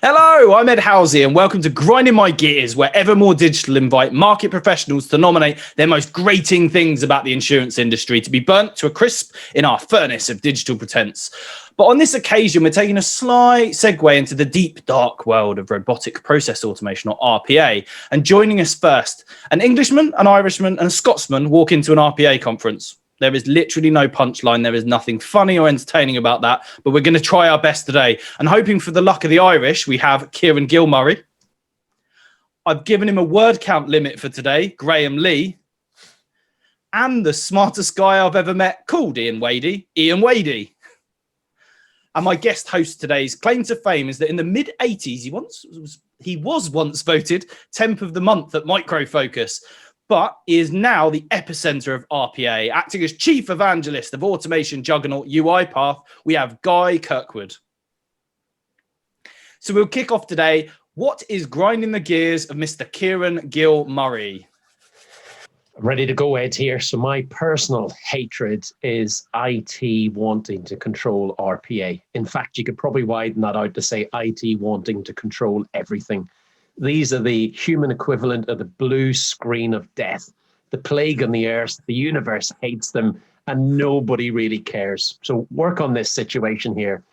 Hello, I'm 𝗏𝗏𝗀𝗏𝗀𝗏, and welcome to Grinding My Gears, where Evermore Digital invite market professionals to nominate their most grating things about the insurance industry to be burnt to a crisp in our furnace of digital pretense. But on this occasion, we're taking a slight segue into the deep, dark world of robotic process automation, or RPA. And joining us first, an Englishman, an Irishman, and a Scotsman walk into an RPA conference. There is literally no punchline. There is nothing funny or entertaining about that, but we're going to try our best today. And hoping for the luck of the Irish, we have Kieran Gilmurray. I've given him a word count limit for today, Graham Lee. And the smartest guy I've ever met called Iain Wadie, Iain Wadie. And my guest host today's claim to fame is that in the mid-80s, he was once voted 10th of the month at Micro Focus, but is now the epicenter of RPA, acting as chief evangelist of automation juggernaut 𝗚𝗏𝗡𝗏. We have Kirkwood. So we'll kick off today. What is grinding the gears of Mr. Kieran Gilmurray? Ready to go, Ed, here. So my personal hatred is IT wanting to control RPA. In fact, you could probably widen that out to say IT wanting to control everything. These are the human equivalent of the blue screen of death, the plague on the earth. The universe hates them and nobody really cares. So work on this situation here.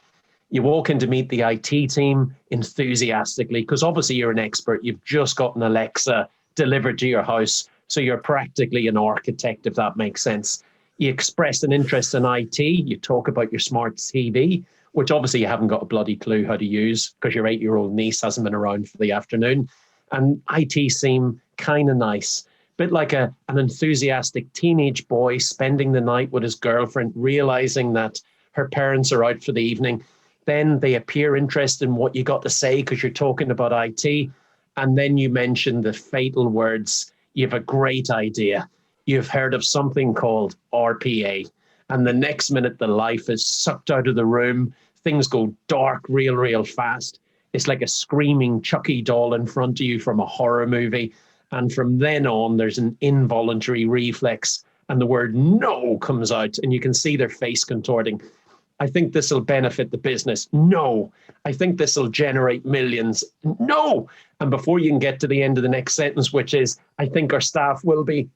You walk in to meet the IT team enthusiastically, because obviously you're an expert. You've just got an Alexa delivered to your house. So you're practically an architect, if that makes sense. You express an interest in IT. You talk about your smart TV, which obviously you haven't got a bloody clue how to use because your 8-year-old niece hasn't been around for the afternoon. And IT seem kind of nice, a bit like an enthusiastic teenage boy spending the night with his girlfriend, realizing that her parents are out for the evening. Then they appear interested in what you got to say because you're talking about IT. And then you mention the fatal words, you have a great idea. You've heard of something called RPA. And the next minute, the life is sucked out of the room. Things go dark real fast. It's like a screaming Chucky doll in front of you from a horror movie. And from then on, there's an involuntary reflex and the word no comes out and you can see their face contorting. I think this will benefit the business. No. I think this will generate millions. No. And before you can get to the end of the next sentence, which is, I think our staff will be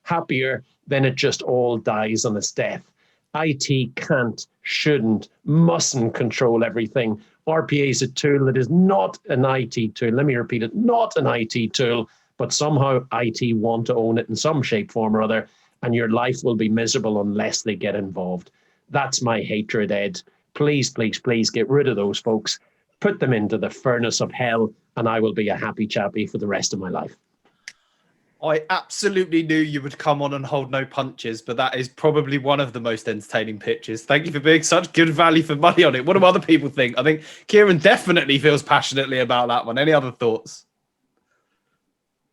happier, then it just all dies on its death. IT can't, shouldn't, mustn't control everything. RPA is a tool that is not an IT tool. Let me repeat it, not an IT tool, but somehow IT want to own it in some shape, form or other, and your life will be miserable unless they get involved. That's my hatred, Ed. Please, please, please get rid of those folks. Put them into the furnace of hell, and I will be a happy chappy for the rest of my life. I absolutely knew you would come on and hold no punches, but that is probably one of the most entertaining pitches. Thank you for being such good value for money on it. What do other people think? I think Kieran definitely feels passionately about that one. Any other thoughts?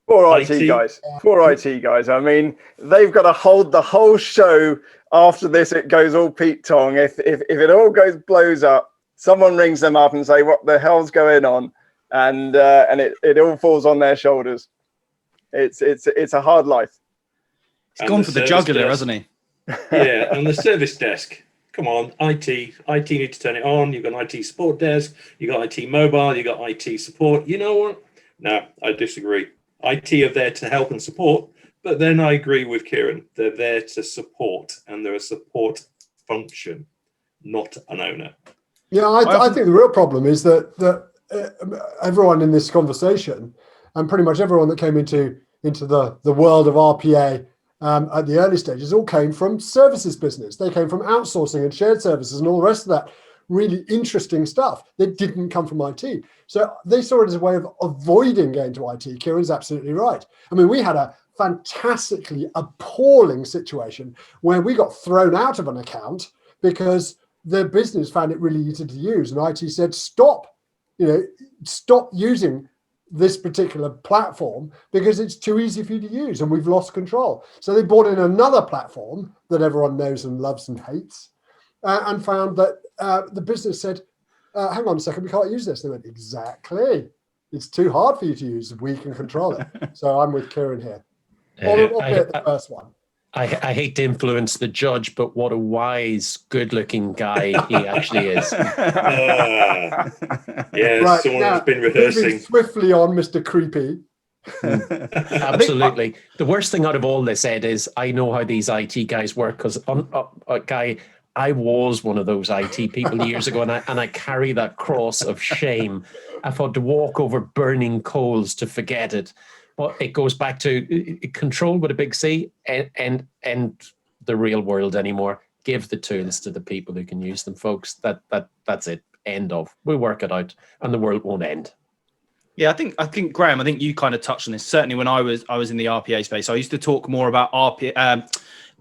Poor IT guys. Poor IT guys. I mean, they've got to hold the whole show. After this, it goes all Pete Tong. If it all blows up, someone rings them up and say, "What the hell's going on?" And it all falls on their shoulders. It's a hard life. He's gone for the jugular, hasn't he? Yeah, and the service desk. Come on, IT need to turn it on. You've got an IT support desk. You've got IT mobile. You've got IT support. You know what? No, I disagree. IT are there to help and support, but then I agree with Kieran. They're there to support, and they're a support function, not an owner. Yeah, I think the real problem is that everyone in this conversation, and pretty much everyone that came into the world of RPA at the early stages, all came from services business. They came from outsourcing and shared services and all the rest of that really interesting stuff that didn't come from IT. So they saw it as a way of avoiding going to IT. Kieran's absolutely right. I mean, we had a fantastically appalling situation where we got thrown out of an account because the business found it really easy to use. And IT said, stop using this particular platform because it's too easy for you to use and we've lost control. So they brought in another platform that everyone knows and loves and hates and found that the business said, hang on a second, we can't use this. They went, exactly. It's too hard for you to use. We can control it. So I'm with Kieran here. Albeit the first one. I hate to influence the judge, but what a wise, good-looking guy he actually is. Yeah, Right, someone now, has been moving rehearsing. swiftly on, Mr. Creepy. Absolutely. The worst thing out of all this, Ed, is I know how these IT guys work because, Guy, I was one of those IT people years ago, and I carry that cross of shame. I've had to walk over burning coals to forget it. But it goes back to control with a big C and the real world anymore. Give the tools to the people who can use them, folks. That's it. End of. We'll work it out, and the world won't end. Yeah, I think Graham, I think you kind of touched on this. Certainly when I was in the RPA space, I used to talk more about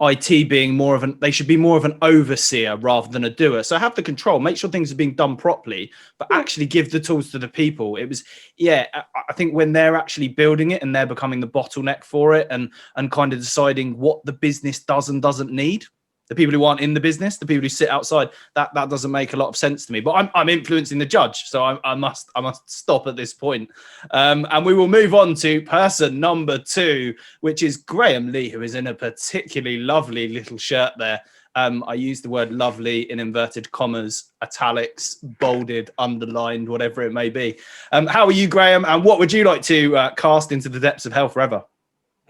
IT being more of they should be more of an overseer rather than a doer. So have the control, make sure things are being done properly, but actually give the tools to the people. It was, I think when they're actually building it and they're becoming the bottleneck for it and kind of deciding what the business does and doesn't need. The people who aren't in the business, the people who sit outside, that doesn't make a lot of sense to me. But I'm influencing the judge, so I must stop at this point. And we will move on to person number 2, which is Graham Lee, who is in a particularly lovely little shirt there. I use the word lovely in inverted commas, italics, bolded, underlined, whatever it may be. How are you, Graham? And what would you like to cast into the depths of hell forever?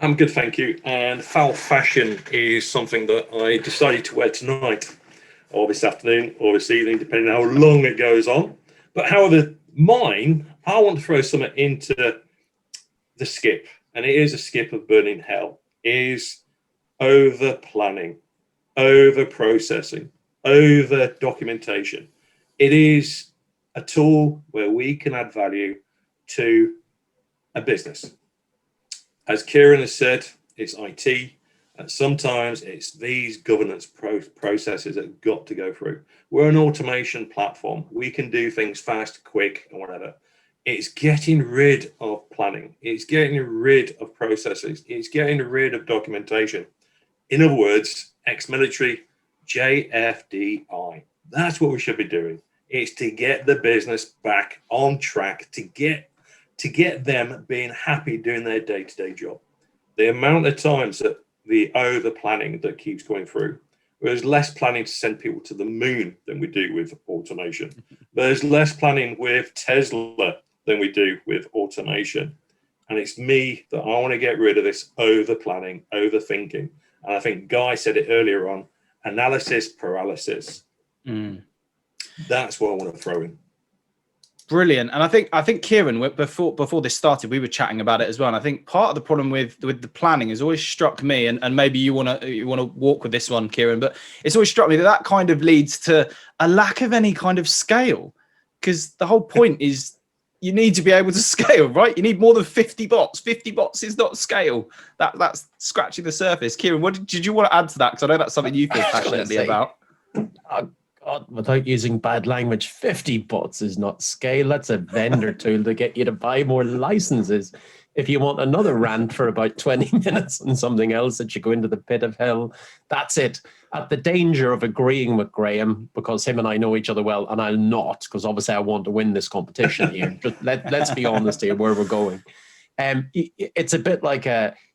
I'm good, thank you. And foul fashion is something that I decided to wear tonight, or this afternoon, or this evening, depending on how long it goes on. But however, mine, I want to throw something into the skip, and it is a skip of burning hell, is over planning, over processing, over documentation. It is a tool where we can add value to a business. As Kieran has said, it's IT, and sometimes it's these governance processes that have got to go through. We're an automation platform. We can do things fast, quick, and whatever. It's getting rid of planning. It's getting rid of processes. It's getting rid of documentation. In other words, ex-military, JFDI. That's what we should be doing. It's to get the business back on track, to get them being happy doing their day-to-day job. The amount of times that the over planning that keeps going through, there's less planning to send people to the moon than we do with automation. There's less planning with Tesla than we do with automation. And it's me that I want to get rid of this over planning, overthinking. And I think Guy said it earlier on, analysis paralysis. That's what I want to throw in. Brilliant. And I think Kieran, before this started, we were chatting about it as well. And I think part of the problem with the planning has always struck me, and maybe you want to walk with this one, Kieran, but it's always struck me that kind of leads to a lack of any kind of scale, because the whole point is you need to be able to scale, right? You need more than 50 bots. 50 bots is not scale. That's scratching the surface. Kieran, what did you want to add to that? Because I know that's something you feel passionately about. God, without using bad language, 50 bots is not scale. That's a vendor tool to get you to buy more licenses. If you want another rant for about 20 minutes on something else that you go into the pit of hell, that's it. At the danger of agreeing with Graham, because him and I know each other well, and I'll not, because obviously I want to win this competition here. Just let's be honest here, where we're going. It's a bit like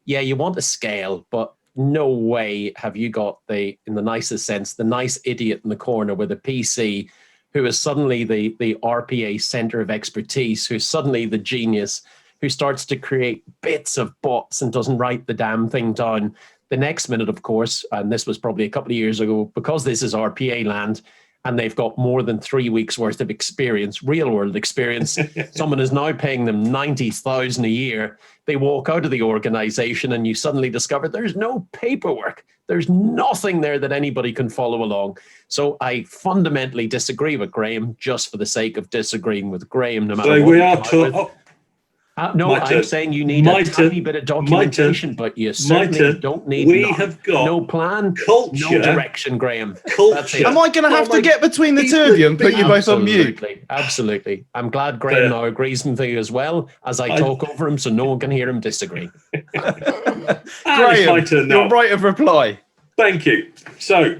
you want a scale, but no way have you got in the nicest sense, the nice idiot in the corner with a PC who is suddenly the RPA center of expertise, who's suddenly the genius, who starts to create bits of bots and doesn't write the damn thing down. The next minute, of course, and this was probably a couple of years ago, because this is RPA land, and they've got more than 3 weeks worth of experience, real world experience. Someone is now paying them $90,000 a year. They walk out of the organization and you suddenly discover there's no paperwork. There's nothing there that anybody can follow along. So I fundamentally disagree with Graham, just for the sake of disagreeing with Graham, no matter So what. we are no, I'm saying you need a tiny bit of documentation, but you certainly don't need no plan, culture, no direction, Graham. Culture. Am I going to have to get between the two of you and put you both on mute? Absolutely. I'm glad Graham now agrees with you as well, as I talk over him so no one can hear him disagree. Graham, your right of reply. Thank you. So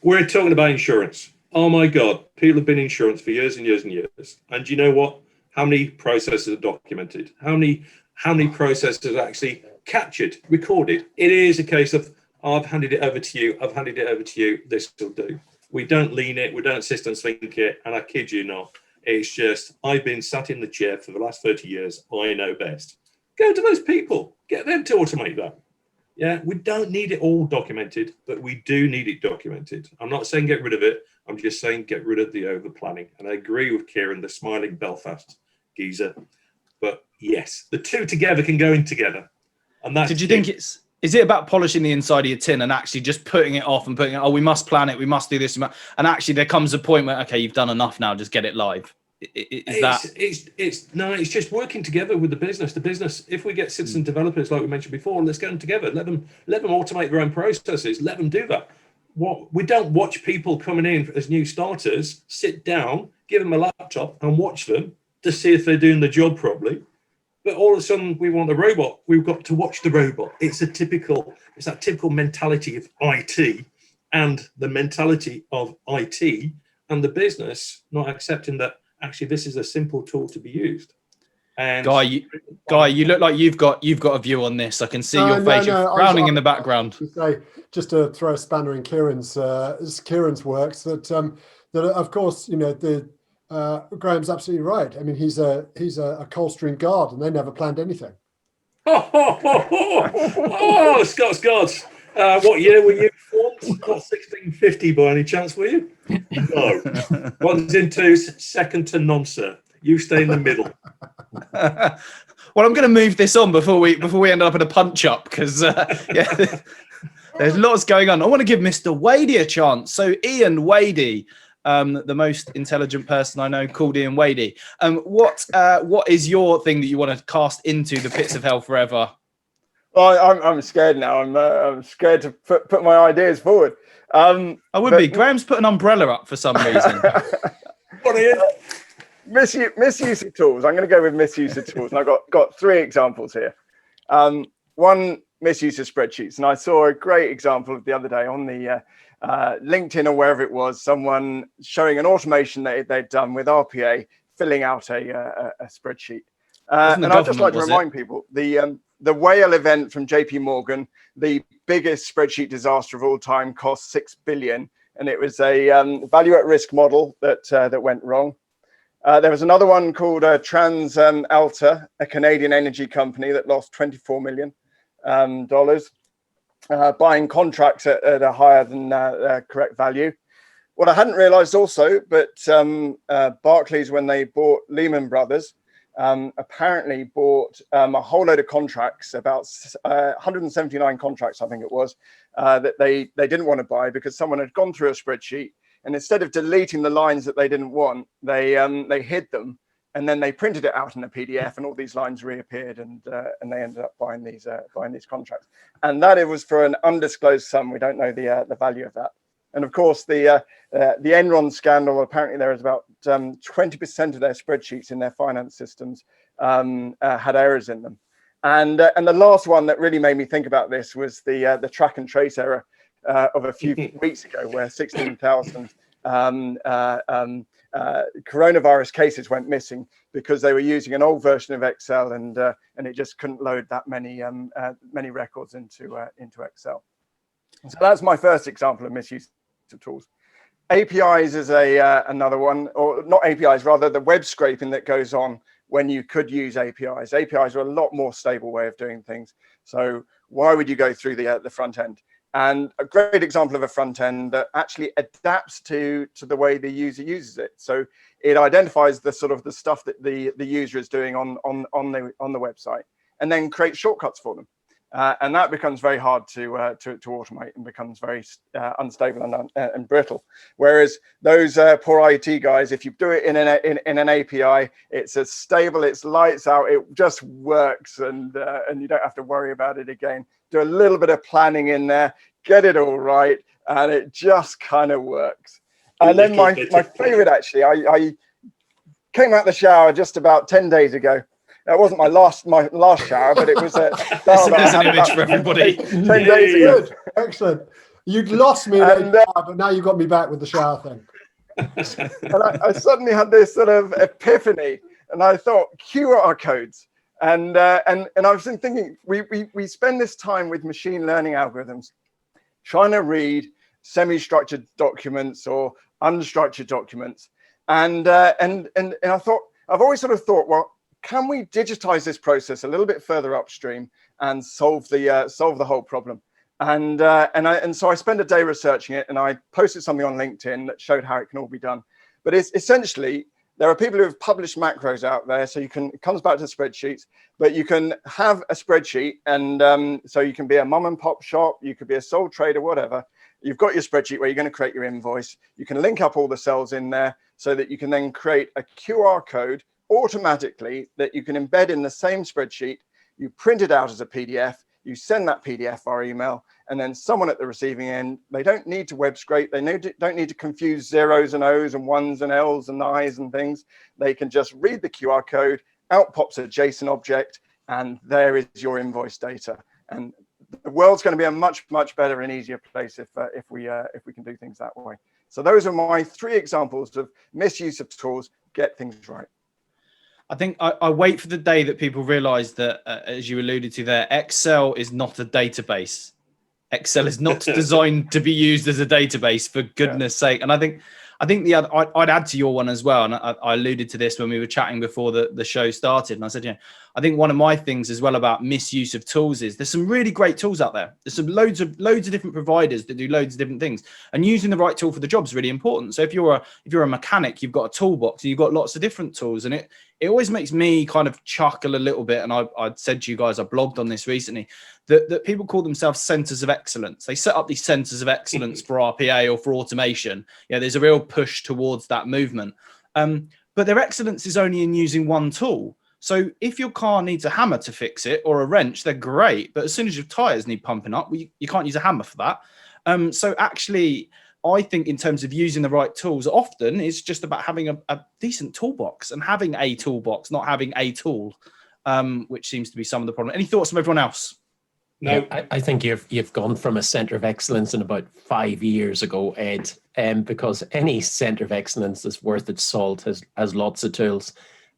we're talking about insurance. Oh my God, people have been in insurance for years and years and years. And you know what? How many processes are documented? How many processes are actually captured, recorded? It is a case of, I've handed it over to you. I've handed it over to you. This will do. We don't lean it. We don't systems think it. And I kid you not, it's just, I've been sat in the chair for the last 30 years. I know best. Go to those people. Get them to automate that. Yeah, we don't need it all documented, but we do need it documented. I'm not saying get rid of it. I'm just saying get rid of the over planning. And I agree with Kieran, the smiling Belfast geezer. But yes, the two together can go in together. And that's Did you think is it about polishing the inside of your tin and actually just putting it off and putting it, oh, we must plan it, we must do this, and actually there comes a point where, okay, you've done enough now, just get it live. It's just working together with the business. The business, if we get citizen developers like we mentioned before, let's get them together. Let them automate their own processes. Let them do that. What we don't watch people coming in as new starters, sit down, give them a laptop and watch them to see if they're doing the job properly. But all of a sudden we want a robot. We've got to watch the robot. It's that typical mentality of IT and the mentality of IT and the business not accepting that actually this is a simple tool to be used. And Guy, you look like you've got a view on this. I can see your face. You're frowning in the background. Just to throw a spanner in Kieran's works, that of course, you know, Graham's absolutely right. I mean, he's a Coldstream guard, and they never planned anything. Scots Guards. What year were you formed? Not 1650 by any chance, were you? No. 1s and 2s, second to none, sir. You stay in the middle. Well, I'm going to move this on before we end up in a punch up, because there's lots going on. I want to give Mr. Wadie a chance. So Iain Wadie, the most intelligent person I know, called Iain Wadie. What is your thing that you want to cast into the pits of hell forever? Well, I'm scared now. I'm scared to put my ideas forward. I would be. Graham's put an umbrella up for some reason. Misuse of tools. I'm going to go with misuse of tools, and I've got 3 examples here. One, misuse of spreadsheets, and I saw a great example of the other day on the LinkedIn or wherever it was. Someone showing an automation they'd done with RPA, filling out a spreadsheet. And I'd just like to remind people the whale event from JP Morgan, the biggest spreadsheet disaster of all time, cost $6 billion, and it was a value at risk model that went wrong. There was another one called TransAlta, a Canadian energy company that lost $24 million buying contracts at a higher than correct value. What I hadn't realized also, but Barclays, when they bought Lehman Brothers, apparently bought a whole load of contracts, about 179 contracts, I think it was, that they didn't want to buy because someone had gone through a spreadsheet, and instead of deleting the lines that they didn't want, they hid them, and then they printed it out in a PDF, and all these lines reappeared, and they ended up buying these contracts. And that it was for an undisclosed sum. We don't know the value of that. And of course, the Enron scandal, apparently there was about 20% of their spreadsheets in their finance systems had errors in them. And the last one that really made me think about this was the track and trace error of a few weeks ago, where 16,000 coronavirus cases went missing because they were using an old version of Excel, and it just couldn't load that many records into Excel. So that's my first example of misuse of tools. APIs is another one, or not APIs, rather the web scraping that goes on when you could use APIs. APIs are a lot more stable way of doing things. So why would you go through the front end? And a great example of a front end that actually adapts to the way the user uses it. So it identifies the sort of the stuff that the user is doing on the website, and then creates shortcuts for them. And that becomes very hard to automate, and becomes very unstable and brittle. Whereas those poor IT guys, if you do it in an API, it's as stable, it's lights out, it just works, and you don't have to worry about it again. Do a little bit of planning in there, get it all right, and it just kind of works. And then my favorite, actually, I came out the shower just about 10 days ago. That wasn't my last shower, but it was there's an image for everybody. 10 days ago. Good. Excellent. You'd lost me, but now you got me back with the shower thing. And I suddenly had this sort of epiphany, and I thought QR codes. And I was thinking, we spend this time with machine learning algorithms, trying to read semi-structured documents or unstructured documents. And I thought, I've always sort of thought, well, can we digitize this process a little bit further upstream and solve the whole problem? And so I spent a day researching it, and I posted something on LinkedIn that showed how it can all be done. But it's essentially, there are people who have published macros out there, so it comes back to spreadsheets, but you can have a spreadsheet, and so you can be a mom and pop shop, you could be a sole trader, whatever. You've got your spreadsheet where you're going to create your invoice. You can link up all the cells in there so that you can then create a QR code automatically that you can embed in the same spreadsheet. You print it out as a PDF, you send that PDF via email, and then someone at the receiving end, they don't need to web scrape, they don't need to confuse zeros and O's and ones and L's and I's and things. They can just read the QR code, out pops a JSON object, and there is your invoice data. And the world's going to be a much, much better and easier place if we can do things that way. So those are my 3 examples of misuse of tools, get things right. I think I wait for the day that people realize that, as you alluded to there, Excel is not a database. Excel is not designed to be used as a database, for goodness sake. And I think the other, I'd add to your one as well. And I alluded to this when we were chatting before the show started. And I said, I think one of my things as well about misuse of tools is there's some really great tools out there. There's some loads of different providers that do loads of different things, and using the right tool for the job is really important. So if you're a mechanic, you've got a toolbox and you've got lots of different tools, and it always makes me kind of chuckle a little bit. And I'd said to you guys, I blogged on this recently, that people call themselves centers of excellence. They set up these centers of excellence for RPA or for automation. There's a real push towards that movement. But their excellence is only in using one tool. So if your car needs a hammer to fix it or a wrench, they're great. But as soon as your tires need pumping up, you can't use a hammer for that. So actually, I think in terms of using the right tools, often it's just about having a decent toolbox and having a toolbox, not having a tool, which seems to be some of the problem. Any thoughts from everyone else? No, I think you've gone from a center of excellence in about 5 years ago, Ed, because any center of excellence that's worth its salt has lots of tools.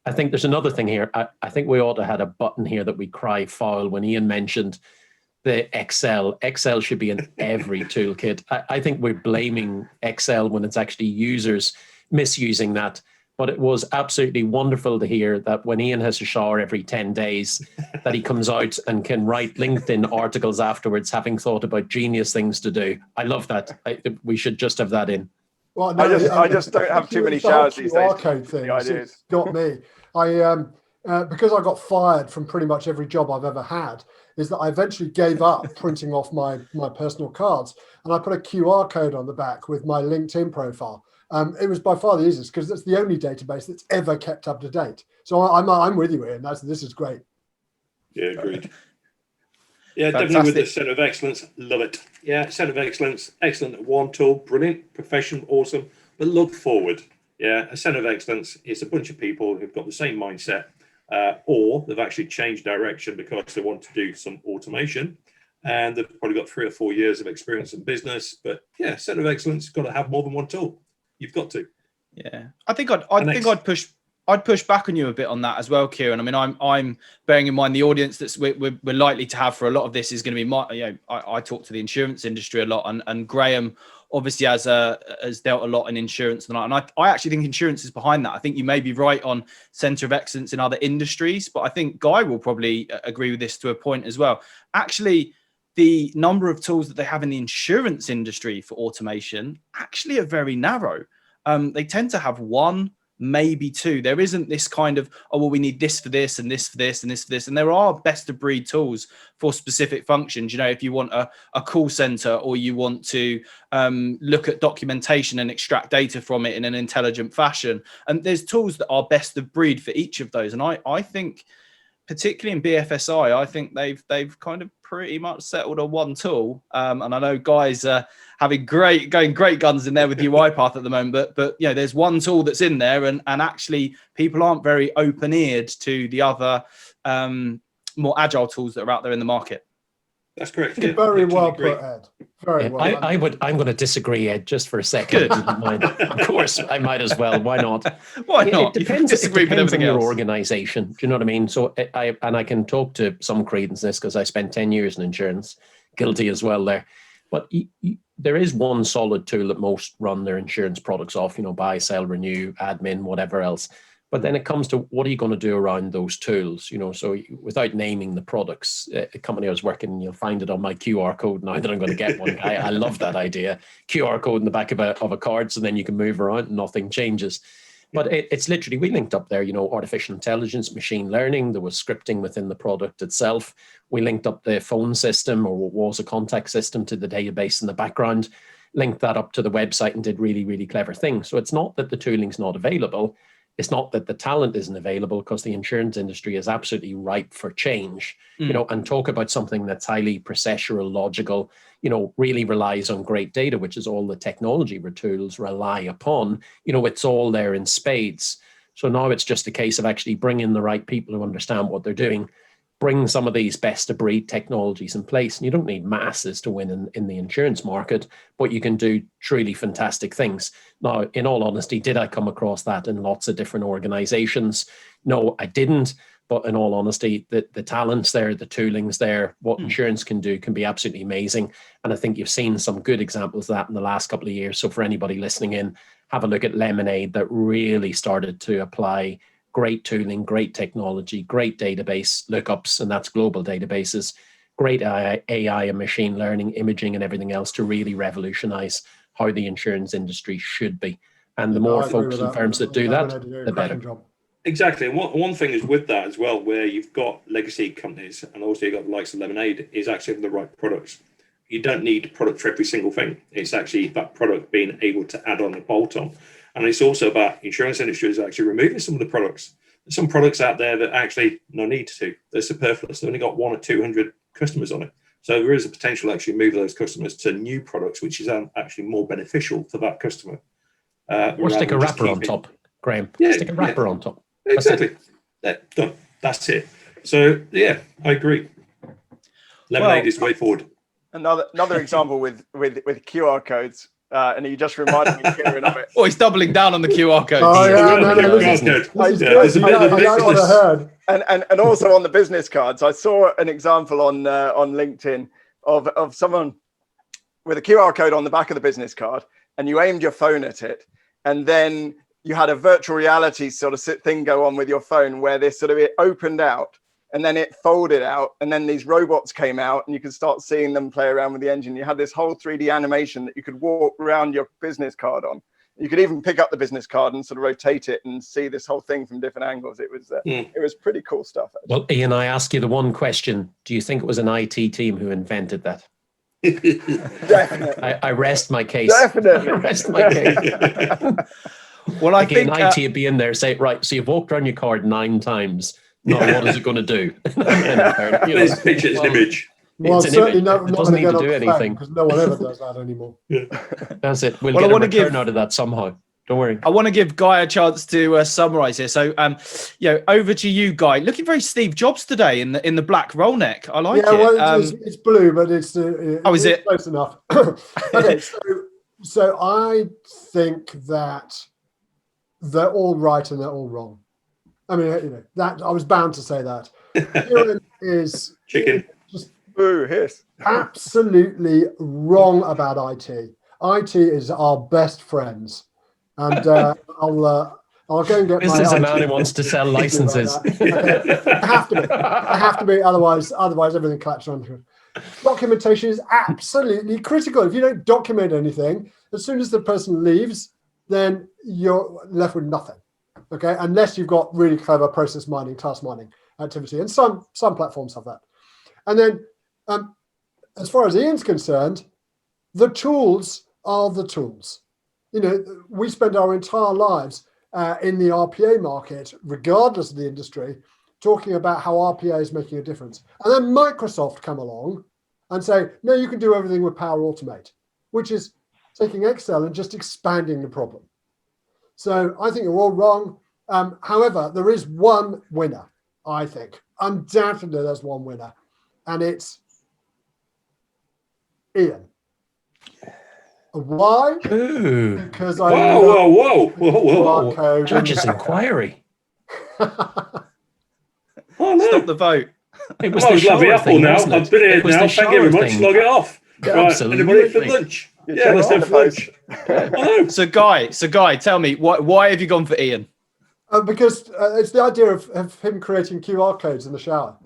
I think there's another thing here. I think we ought to have a button here that we cry foul when Iain mentioned the Excel. Excel should be in every toolkit. I think we're blaming Excel when it's actually users misusing that. But it was absolutely wonderful to hear that when Iain has a shower every 10 days, that he comes out and can write LinkedIn articles afterwards, having thought about genius things to do. I love that. We should just have that in. Well, no, I just don't have too many showers these days. It's got me. Because I got fired from pretty much every job I've ever had, is that I eventually gave up printing off my personal cards, and I put a QR code on the back with my LinkedIn profile. It was by far the easiest because that's the only database that's ever kept up to date. So I'm with you, Iain. This is great. Yeah, agreed. Yeah, fantastic. Definitely with the Centre of Excellence, love it. Yeah, Centre of Excellence, excellent at one tool, brilliant, professional, awesome, but look forward. Yeah, a Centre of Excellence is a bunch of people who've got the same mindset, or they've actually changed direction because they want to do some automation, and they've probably got 3 or 4 years of experience in business. But yeah, Centre of Excellence has got to have more than one tool. You've got to. Yeah, I think I'd push back on you a bit on that as well, Kieran. I mean, I'm bearing in mind the audience that's we're likely to have for a lot of this is going to be I talk to the insurance industry a lot, and Graham obviously has dealt a lot in insurance, and I actually think insurance is behind that. I think you may be right on centre of excellence in other industries, but I think Guy will probably agree with this to a point as well. Actually, the number of tools that they have in the insurance industry for automation actually are very narrow. They tend to have 1, maybe 2. There isn't this kind of, we need this for this and this for this and this for this. And there are best of breed tools for specific functions. If you want a call center, or you want to look at documentation and extract data from it in an intelligent fashion. And there's tools that are best of breed for each of those. And I think, particularly in BFSI, I think they've kind of pretty much settled on one tool. And I know guys going great guns in there with UiPath at the moment, but there's one tool that's in there, and actually people aren't very open-eared to the other more agile tools that are out there in the market. That's correct. Very well put, Ed. Very well. I'm going to disagree, Ed, just for a second. Good. Of course, I might as well. Why not? Why not? It depends on your organization. Do you know what I mean? So I can talk to some credence in this because I spent 10 years in insurance, guilty as well there. But there is one solid tool that most run their insurance products off, buy, sell, renew, admin, whatever else. But then it comes to what are you going to do around those tools? So without naming the products, a company I was working in, you'll find it on my QR code now that I'm going to get one. I love that idea. QR code in the back of a card, so then you can move around and nothing changes. But it's literally, we linked up there, artificial intelligence, machine learning. There was scripting within the product itself. We linked up the phone system, or what was a contact system, to the database in the background, linked that up to the website and did really, really clever things. So it's not that the tooling's not available. It's not that the talent isn't available, because the insurance industry is absolutely ripe for change, and talk about something that's highly processual, logical, really relies on great data, which is all the technology tools rely upon. It's all there in spades. So now it's just a case of actually bringing the right people who understand what they're doing, bring some of these best of breed technologies in place. And you don't need masses to win in the insurance market, but you can do truly fantastic things. Now, in all honesty, did I come across that in lots of different organizations? No, I didn't. But in all honesty, the talent's there, the tooling's there, what insurance can do can be absolutely amazing. And I think you've seen some good examples of that in the last couple of years. So for anybody listening in, have a look at Lemonade, that really started to apply great tooling, great technology, great database lookups, and that's global databases, great AI and machine learning, imaging and everything else to really revolutionize how the insurance industry should be. And the more folks and firms that do that, the better. Exactly. And one thing is with that as well, where you've got legacy companies and also you've got the likes of Lemonade, is actually having the right products. You don't need a product for every single thing. It's actually that product being able to add on a bolt on. And it's also about insurance industries actually removing some of the products. There's some products out there that actually no need to. They're superfluous. They've only got 100 or 200 customers on it. So there is a potential to actually move those customers to new products, which is actually more beneficial for that customer. Or stick a wrapper on top, Graham. Yeah, stick a wrapper on top. Exactly. That's it. So yeah, I agree. Lemonade is way forward. Another example with QR codes. And you just reminded me, Kieran, of it. Oh, he's doubling down on the QR codes. Oh, yeah, And also on the business cards, I saw an example on LinkedIn of someone with a QR code on the back of the business card, and you aimed your phone at it, and then you had a virtual reality sort of thing go on with your phone, where this sort of, it opened out, and then it folded out, and then these robots came out, and you could start seeing them play around with the engine. You had this whole 3D animation that you could walk around your business card on. You could even pick up the business card and sort of rotate it and see this whole thing from different angles. It was pretty cool stuff, actually. Well, Iain, I ask you the one question. Do you think it was an IT team who invented that? Definitely. I rest my case. Definitely. I rest my case. Well, I think IT would be in there, say, right, so you've walked around your card 9 times. No, what is it going to do? This picture is an image. Well, it's certainly an image. not It doesn't need to do anything, anything. because no one ever does that anymore. That's it. We'll get a return out of that somehow. Don't worry. I want to give Guy a chance to summarize here. So, over to you, Guy. Looking very Steve Jobs today in the black roll neck. I like it. Well, it's blue, but it's is it close enough? Okay, so I think that they're all right and they're all wrong. I mean, that I was bound to say that. Kieran is chicken. Just boo hiss. Absolutely wrong about IT. IT is our best friends, and I'll go and get this my. This is a man who wants to sell licenses. Okay. I have to be. Otherwise everything collapses onto it. Documentation is absolutely critical. If you don't document anything, as soon as the person leaves, then you're left with nothing. Okay, unless you've got really clever process mining, task mining activity, and some platforms have that. And then, as far as Iain's concerned, the tools are the tools. We spend our entire lives in the RPA market, regardless of the industry, talking about how RPA is making a difference. And then Microsoft come along and say, no, you can do everything with Power Automate, which is taking Excel and just expanding the problem. So I think you're all wrong. However, there is one winner, I think. Undoubtedly, there's one winner. And it's Iain. Why? Ooh. Because I whoa. Judge's inquiry. Oh, no. Stop the vote. It was I the was lovely shower apple thing, now. wasn't it? I've been here It was now. the Thank you very shower much. thing. Log it off. Right, anybody for lunch? Yeah, let's go for lunch. So Guy, tell me, why have you gone for Iain? Because it's the idea of him creating QR codes in the shower.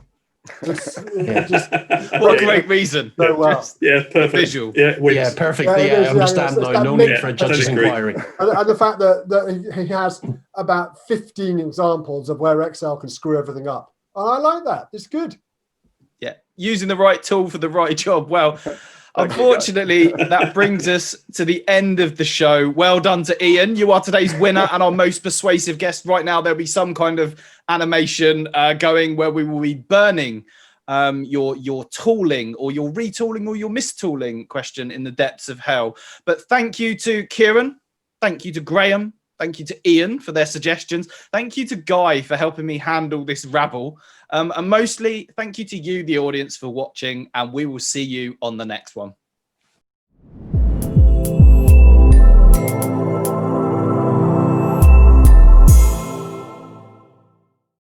What a great reason. So well. Yeah, perfect. Visual. Yeah, perfectly. Yeah, I understand it's now. No that need for a judge's totally inquiry. And the fact that he has about 15 examples of where Excel can screw everything up. And I like that. It's good. Yeah, using the right tool for the right job. Well, unfortunately, that brings us to the end of the show. Well done to Iain. You are today's winner and our most persuasive guest. Right now, there'll be some kind of animation going where we will be burning your tooling or your retooling or your mistooling question in the depths of hell. But thank you to Kieran. Thank you to Graham. Thank you to Iain for their suggestions. Thank you to Guy for helping me handle this rabble. And mostly, thank you to you, the audience, for watching. And we will see you on the next one.